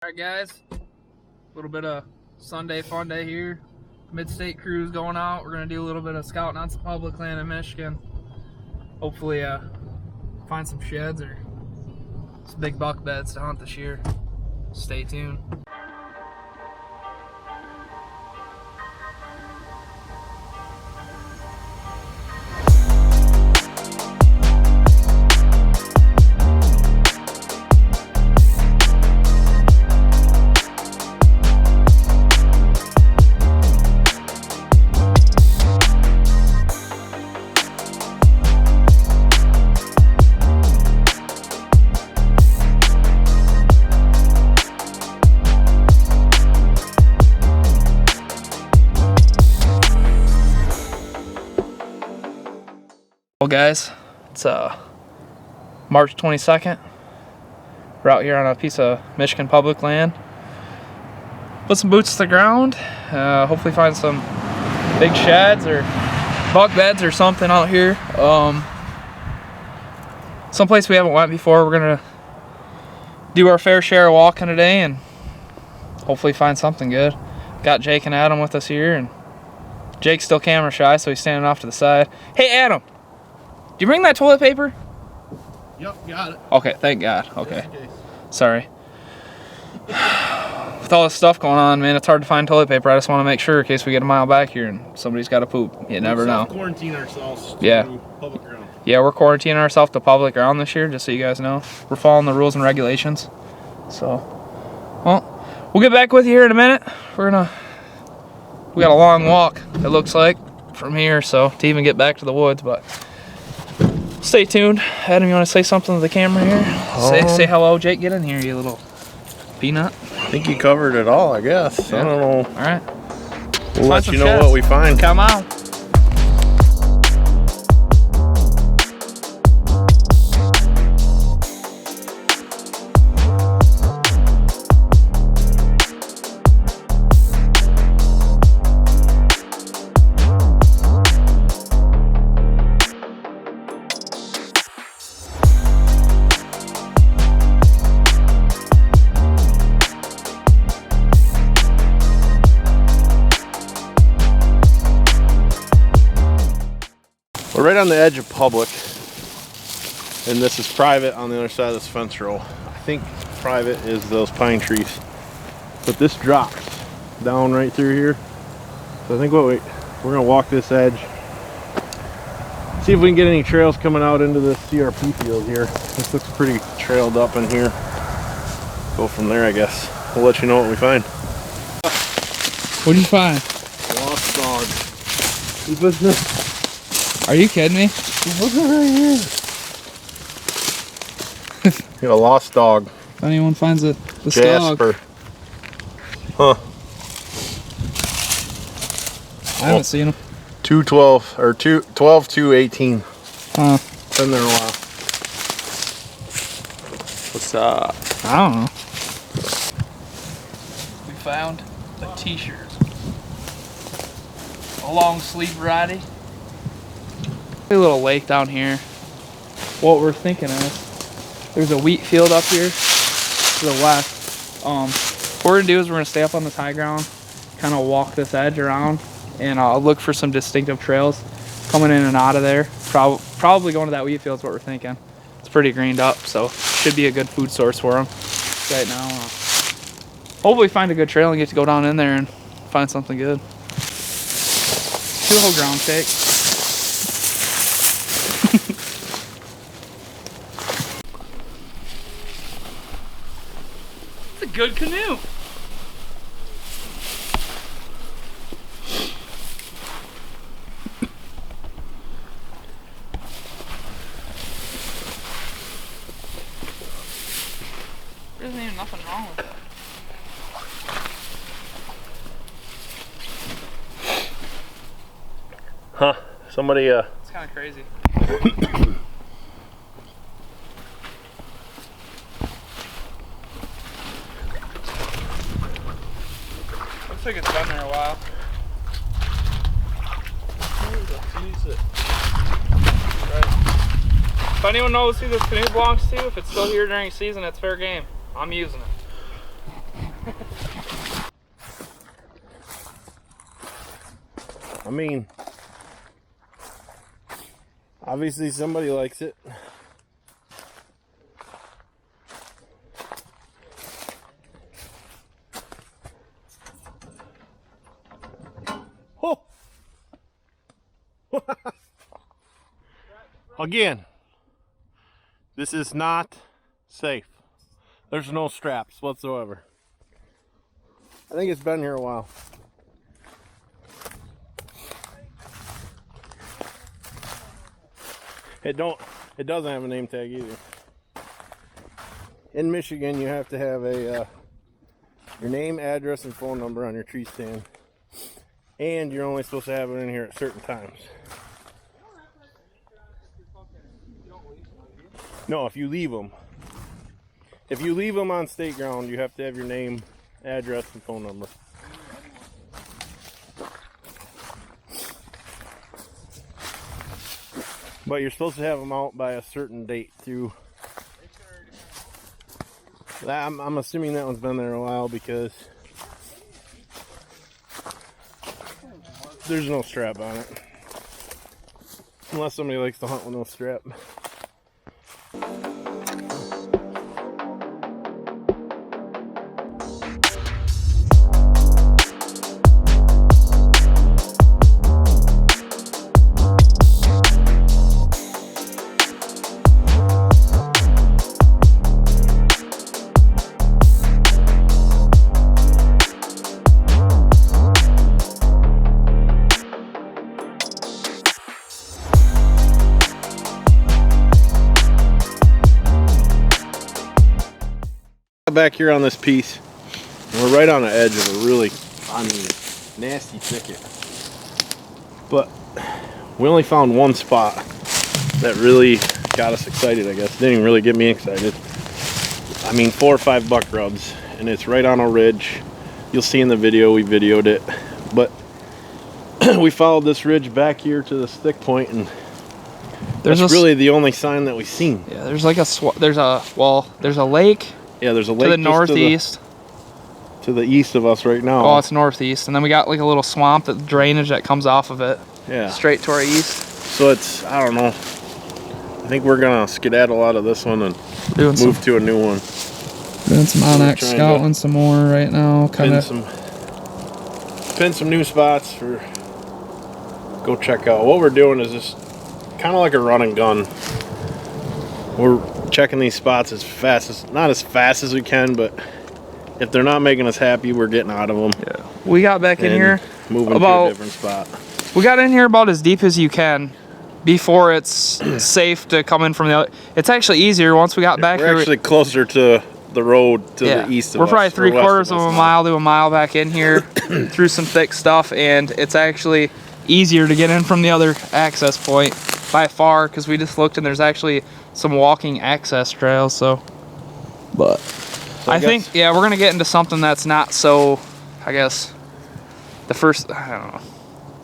Alright guys, a little bit of Sunday fun day here. Midstate cruise going out. We're going to do a little bit of scouting on some public land in Michigan. Hopefully find some sheds or some big buck beds to hunt this year. Stay tuned. Well guys, it's March 22nd. We're out here on a piece of Michigan public land. Put some boots to the ground, hopefully find some big sheds or buck beds or something out here. Someplace we haven't went before. We're gonna do our fair share of walking today and hopefully find something good. Got Jake and Adam with us here, and Jake's still camera shy, so he's standing off to the side. Hey Adam! Did you bring that toilet paper? Yep, got it. Okay, thank God. Okay. Sorry. With all this stuff going on, man, it's hard to find toilet paper. I just want to make sure in case we get a mile back here and somebody's got to poop. You never know. Quarantine ourselves to public ground. Yeah, we're quarantining ourselves to public ground this year, just so you guys know. We're following the rules and regulations. So, well, we'll get back with you here in a minute. We got a long walk, it looks like, from here, so to even get back to the woods, but stay tuned. Adam, you want to say something to the camera here? Say hello, Jake. Get in here, you little peanut. I think you covered it all, I guess. Yeah. I don't know. All right. We'll let you know what we find. Come on. We're right on the edge of public, and this is private on the other side of this fence row. I think private is those pine trees, but this drops down right through here. So I think we're gonna walk this edge, see if we can get any trails coming out into this CRP field here. This looks pretty trailed up in here. Go from there, I guess. We'll let you know what we find. What did you find? Lost dog. Keep listening. Are you kidding me? Look right here. You got a lost dog. If anyone finds this Jasper. dog. Huh. I haven't seen him. 212 or 12/2/18. Huh. Been there a while. What's up? I don't know. We found a t-shirt. A long sleeve variety. A little lake down here. What we're thinking is there's a wheat field up here to the west. What we're gonna do is we're gonna stay up on this high ground, kind of walk this edge around, and look for some distinctive trails coming in and out of there. Probably going to that wheat field is what we're thinking. It's pretty greened up, so should be a good food source for them right now. Hopefully find a good trail and get to go down in there and find something good. Do a whole ground shake. It's a good canoe. There isn't even nothing wrong with it. Huh. Somebody It's kind of crazy. Looks like it's been there a while. Right. If anyone knows who this canoe belongs to, if it's still here during season, it's fair game. I'm using it. I mean, obviously somebody likes it. Oh! Again, this is not safe. There's no straps whatsoever. I think it's been here a while. It doesn't have a name tag either. In Michigan, you have to have a your name, address, and phone number on your tree stand, and you're only supposed to have it in here at certain times. No, if you leave them. If you leave them on state ground, you have to have your name, address, and phone number. But you're supposed to have them out by a certain date too. I'm assuming that one's been there a while because there's no strap on it. Unless somebody likes to hunt with no strap. Back here on this piece, and we're right on the edge of a really, nasty thicket. But we only found one spot that really got us excited, I guess. Didn't even really get me excited. I mean, 4 or 5 buck rubs, and it's right on a ridge. You'll see in the video, we videoed it. But we followed this ridge back here to this thick point, and that's really the only sign that we've seen. Yeah, there's like there's a lake. Yeah, there's a lake to the northeast. To the east of us right now. Oh, it's northeast. And then we got like a little swamp, that drainage that comes off of it. Yeah. Straight to our east. So it's, I don't know. I think we're going to skedaddle out of this one and move to a new one. Doing some Onyx scouting some more right now. Pin some new spots for go check out. What we're doing is just kind of like a run and gun. We're checking these spots not as fast as we can, but if they're not making us happy, we're getting out of them. Yeah. We got back in here moving to a different spot. We got in here about as deep as you can before it's safe to come in from the other. It's actually easier once we got back here. We're actually closer to the road to the east of us. We're probably 3/4 of a mile to a mile back in here through some thick stuff, and it's actually easier to get in from the other access point by far, because we just looked and there's actually some walking access trails. So I think we're gonna get into something that's not so, I guess, I don't know.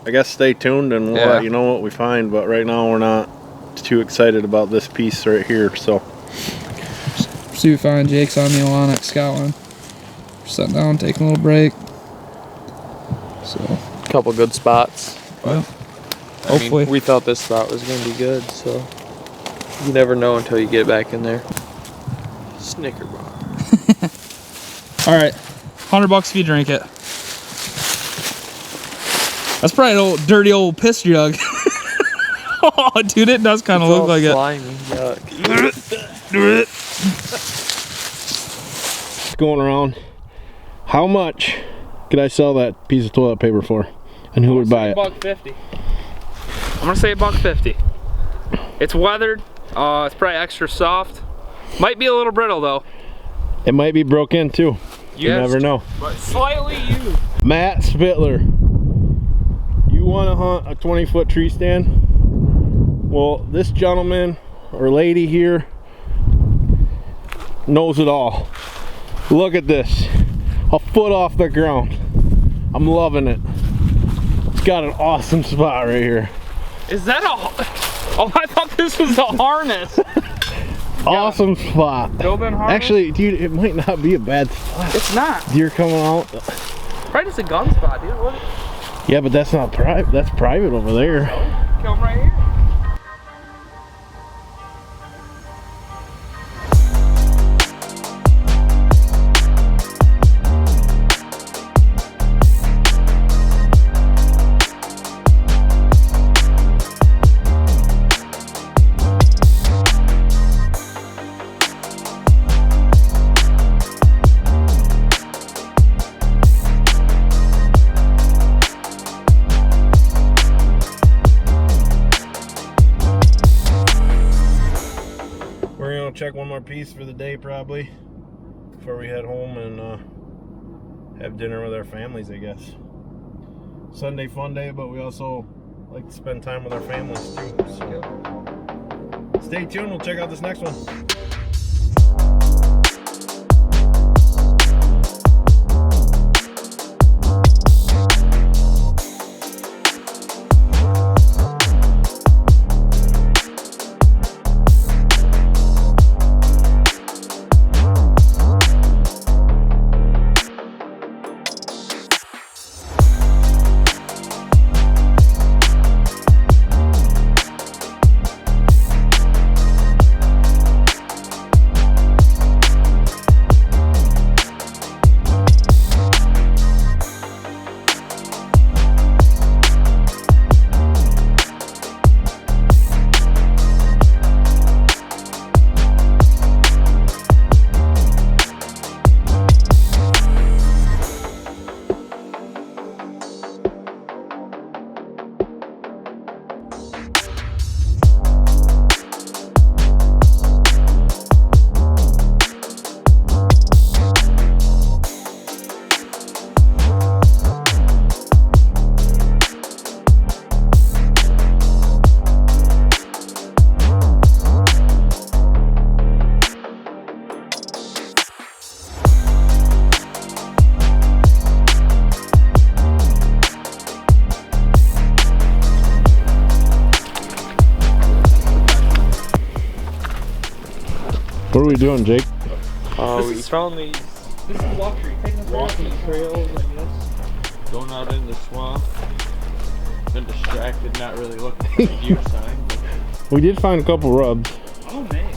I guess stay tuned and we'll let you know what we find, but right now we're not too excited about this piece right here. So see we find. Jake's on the Onyx scouting. We're sitting down, taking a little break. So a couple good spots. Well, hopefully. We thought this spot was gonna be good, so you never know until you get back in there. Snicker bar. All right, $100 if you drink it. That's probably an old dirty old piss jug. Oh, dude, it does kind of look like slimy. it. Going around. How much could I sell that piece of toilet paper for? And who would buy it? $1.50. I'm gonna say $1.50. It's weathered. It's probably extra soft. Might be a little brittle though. It might be broke in too. You never know. But slightly used. Matt Spittler, you want to hunt a 20-foot tree stand? Well, this gentleman or lady here knows it all. Look at this, a foot off the ground. I'm loving it. It's got an awesome spot right here. Is that a? Oh, I thought this was a harness. awesome spot. Go Ben Harvest. Actually, dude, it might not be a bad spot. It's not. Deer coming out. Probably just a gun spot, dude. What? Yeah, but that's not private. That's private over there. Kill him right here. Check one more piece for the day probably before we head home and have dinner with our families, I guess. Sunday fun day, but we also like to spend time with our families too. So stay tuned, we'll check out this next one. What are we doing, Jake? We found these This is luxury. walking trails, I guess. Going out in the swamp. Been distracted, not really looking for the deer sign. But We did find a couple rubs. Oh, man.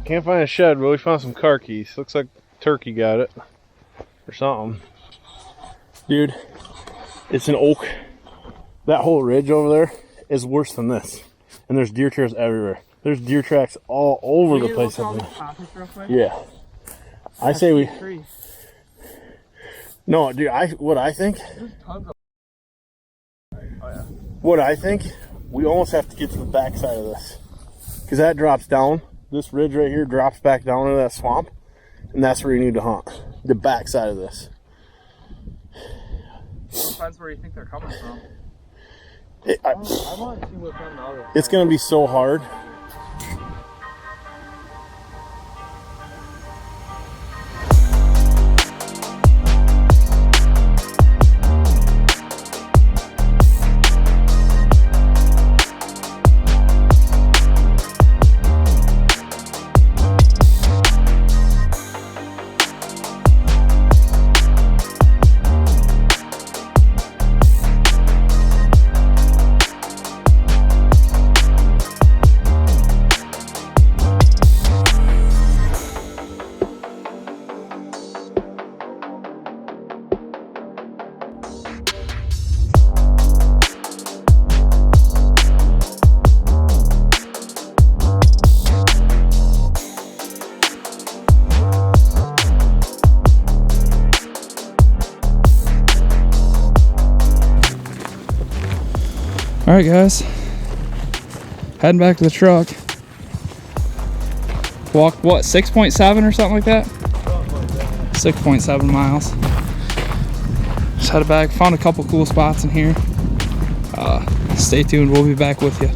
Can't find a shed, but we found some car keys. Looks like Turkey got it. Or something. Dude, it's an oak. That whole ridge over there is worse than this. And there's deer trails everywhere. There's deer tracks all over the place up there. Yeah. I say we... No, dude, what I think... What I think, we almost have to get to the back side of this. Because that drops down. This ridge right here drops back down into that swamp. And that's where you need to hunt. The back side of this. Depends where you think they're coming from. I want to see what's on the other side. It's going to be so hard. All right, guys, heading back to the truck. Walked what, 6.7 or something like that? 6.7 miles. Just headed back, found a couple cool spots in here. Stay tuned, we'll be back with you.